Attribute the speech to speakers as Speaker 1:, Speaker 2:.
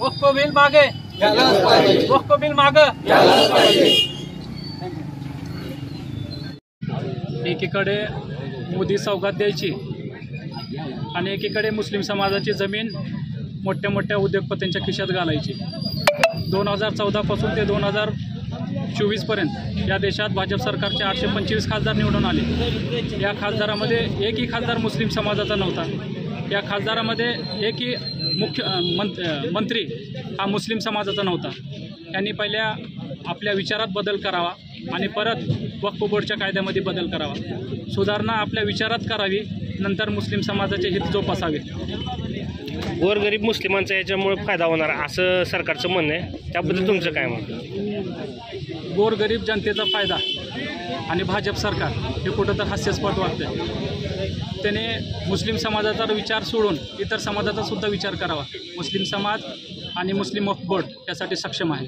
Speaker 1: वक्फ bill मागे घ्यायलाच पाहिजे, वक्फ बिल मागे घ्यायलाच पाहिजे।
Speaker 2: एकीकडे मोदी सौगात द्यायची आणि एकीकडे मुस्लिम समाजाची जमीन मोठ्या मोठ्या उद्योगपतींच्या खिशात घालायची। 2014 पासून ते 2024पर्यंत या देशात भाजप सरकारचे 825 खासदार निवडून आले। या खासदारामध्ये एकही खासदार मुस्लिम समाजाचा नव्हता। या खासदारामध्ये एकही मंत्री हा मुस्लिम समाजाचा नव्हता। यांनी पहिल्या आपल्या विचारात बदल करावा आणि परत वक्फ बोर्डच्या कायद्यामध्ये बदल करावा। सुधारणा आपल्या विचारात करावी, नंतर मुस्लिम समाजाचे हित जोपासावे।
Speaker 3: गोरगरीब मुस्लिमांचा याच्यामुळे फायदा होणार असं सरकारचं म्हणणं आहे, त्याबद्दल तुमचं काय म्हणणं?
Speaker 2: गोरगरीब जनतेचा फायदा आणि भाजप सरकार हे कुठं तर हास्यास्पद वाटतं। त्याने मुस्लिम समाजाचा विचार सोडून इतर समाजाचा सुद्धा विचार करावा। मुस्लिम समाज आणि मुस्लिम वक्फ बोर्ड यासाठी सक्षम आहे।